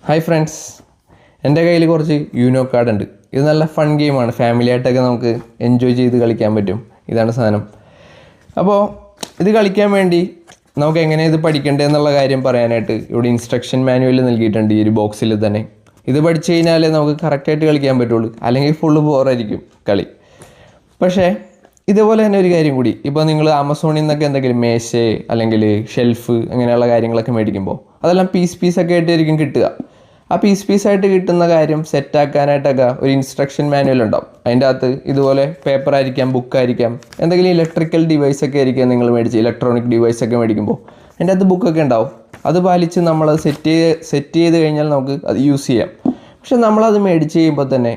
Hi friends, എൻ്റെ കയ്യിൽ കുറച്ച് യൂനോ കാർഡ് ഉണ്ട്. ഇത് നല്ല ഫൺ ഗെയിമാണ്. ഫാമിലി ആയിട്ടൊക്കെ നമുക്ക് എൻജോയ് ചെയ്ത് കളിക്കാൻ പറ്റും. ഇതാണ് സാധനം. അപ്പോൾ ഇത് കളിക്കാൻ വേണ്ടി നമുക്ക് എങ്ങനെ ഇത് പഠിക്കേണ്ടത് എന്നുള്ള കാര്യം പറയാനായിട്ട് ഇവിടെ ഇൻസ്ട്രക്ഷൻ മാനുവൽ നൽകിയിട്ടുണ്ട് ഈ ഒരു ബോക്സിൽ തന്നെ. ഇത് പഠിച്ചു കഴിഞ്ഞാലേ നമുക്ക് കറക്റ്റായിട്ട് കളിക്കാൻ പറ്റുള്ളൂ, അല്ലെങ്കിൽ ഫുള്ള് ബോറായിരിക്കും കളി. പക്ഷേ ഇതുപോലെ തന്നെ ഒരു കാര്യം കൂടി, ഇപ്പോൾ നിങ്ങൾ ആമസോണിൽ നിന്നൊക്കെ എന്തെങ്കിലും മേശ അല്ലെങ്കിൽ ഷെൽഫ് അങ്ങനെയുള്ള കാര്യങ്ങളൊക്കെ മേടിക്കുമ്പോൾ അതെല്ലാം പീസൊക്കെ ആയിട്ടായിരിക്കും കിട്ടുക. ആ പീസായിട്ട് കിട്ടുന്ന കാര്യം സെറ്റാക്കാനായിട്ടൊക്കെ ഒരു ഇൻസ്ട്രക്ഷൻ മാനുവൽ ഉണ്ടാവും. അതിൻ്റെ അകത്ത് ഇതുപോലെ പേപ്പറായിരിക്കാം, ബുക്കായിരിക്കാം, എന്തെങ്കിലും ഇലക്ട്രിക്കൽ ഡിവൈസൊക്കെ ആയിരിക്കാം നിങ്ങൾ മേടിച്ച്, ഇലക്ട്രോണിക് ഡിവൈസൊക്കെ മേടിക്കുമ്പോൾ അതിൻ്റെ അകത്ത് ബുക്കൊക്കെ ഉണ്ടാവും. അത് പാലിച്ച് നമ്മൾ സെറ്റ് ചെയ്ത് കഴിഞ്ഞാൽ നമുക്ക് അത് യൂസ് ചെയ്യാം. പക്ഷെ നമ്മളത് മേടിച്ച് കഴിയുമ്പോൾ തന്നെ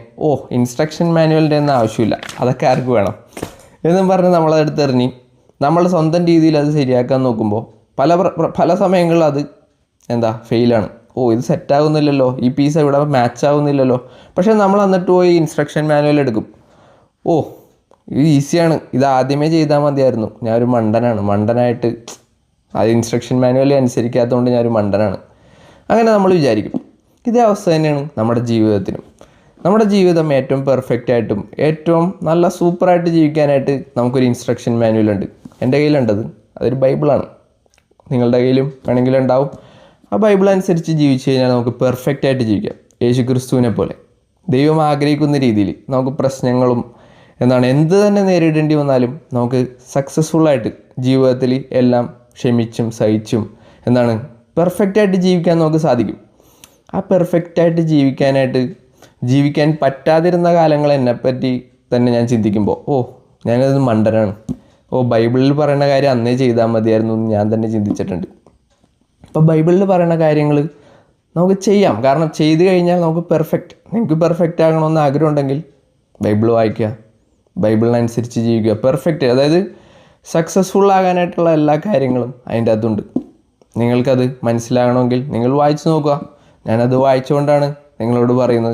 ഇൻസ്ട്രക്ഷൻ മാനുവലിൻ്റെ ഒന്നും ആവശ്യമില്ല, അതൊക്കെ ആർക്ക് വേണം എന്നും പറഞ്ഞ് നമ്മളതെടുത്ത് എറിഞ്ഞ് നമ്മൾ സ്വന്തം രീതിയിൽ അത് ശരിയാക്കാൻ നോക്കുമ്പോൾ പല സമയങ്ങളിൽ അത് ഫെയിലാണ്. ഇത് സെറ്റാകുന്നില്ലല്ലോ, ഈ പീസ് ഇവിടെ മാച്ച് ആവുന്നില്ലല്ലോ. പക്ഷേ നമ്മൾ എന്നിട്ട് പോയി ഇൻസ്ട്രക്ഷൻ മാനുവൽ എടുക്കും. ഇത് ഈസിയാണ്, ഇത് ആദ്യമേ ചെയ്താൽ മതിയായിരുന്നു, ഞാനൊരു മണ്ടനായിട്ട് അത് ഇൻസ്ട്രക്ഷൻ മാനുവൽ അനുസരിക്കാത്തതുകൊണ്ട് ഞാനൊരു മണ്ടനാണ്, അങ്ങനെ നമ്മൾ വിചാരിക്കും. ഇതേ അവസ്ഥ തന്നെയാണ് നമ്മുടെ ജീവിതത്തിനും. നമ്മുടെ ജീവിതം ഏറ്റവും പെർഫെക്റ്റ് ആയിട്ടും ഏറ്റവും നല്ല സൂപ്പറായിട്ട് ജീവിക്കാനായിട്ട് നമുക്കൊരു ഇൻസ്ട്രക്ഷൻ മാനുവൽ ഉണ്ട്. എൻ്റെ കയ്യിലുണ്ടത്, അതൊരു ബൈബിളാണ്. നിങ്ങളുടെ കയ്യിലും വേണമെങ്കിൽ ഉണ്ടാവും. ആ ബൈബിൾ അനുസരിച്ച് ജീവിച്ചു കഴിഞ്ഞാൽ നമുക്ക് പെർഫെക്റ്റ് ആയിട്ട് ജീവിക്കാം. യേശു ക്രിസ്തുവിനെ പോലെ ദൈവം ആഗ്രഹിക്കുന്ന രീതിയിൽ നമുക്ക് പ്രശ്നങ്ങളും എന്ത് തന്നെ നേരിടേണ്ടി വന്നാലും നമുക്ക് സക്സസ്ഫുള്ളായിട്ട് ജീവിതത്തിൽ എല്ലാം ക്ഷമിച്ചും സഹിച്ചും പെർഫെക്റ്റായിട്ട് ജീവിക്കാൻ നമുക്ക് സാധിക്കും. ആ പെർഫെക്റ്റായിട്ട് ജീവിക്കാൻ പറ്റാതിരുന്ന കാലങ്ങൾ എന്നെപ്പറ്റി തന്നെ ഞാൻ ചിന്തിക്കുമ്പോൾ ഞാനത് മണ്ടനാണ്, ബൈബിളിൽ പറയുന്ന കാര്യം അന്നേ ചെയ്താൽ മതിയായിരുന്നു എന്ന് ഞാൻ തന്നെ ചിന്തിച്ചിട്ടുണ്ട്. അപ്പോൾ ബൈബിളിൽ പറയുന്ന കാര്യങ്ങൾ നമുക്ക് ചെയ്യാം, കാരണം ചെയ്ത് കഴിഞ്ഞാൽ നിങ്ങൾക്ക് പെർഫെക്റ്റ് ആകണമെന്ന് ആഗ്രഹം ഉണ്ടെങ്കിൽ ബൈബിൾ വായിക്കുക, ബൈബിളിനനുസരിച്ച് ജീവിക്കുക. പെർഫെക്റ്റ്, അതായത് സക്സസ്ഫുൾ ആകാനായിട്ടുള്ള എല്ലാ കാര്യങ്ങളും അതിൻ്റെ അകത്തുണ്ട്. നിങ്ങൾക്കത് മനസ്സിലാകണമെങ്കിൽ നിങ്ങൾ വായിച്ച് നോക്കുക. ഞാനത് വായിച്ചുകൊണ്ടാണ് നിങ്ങളോട് പറയുന്നത്.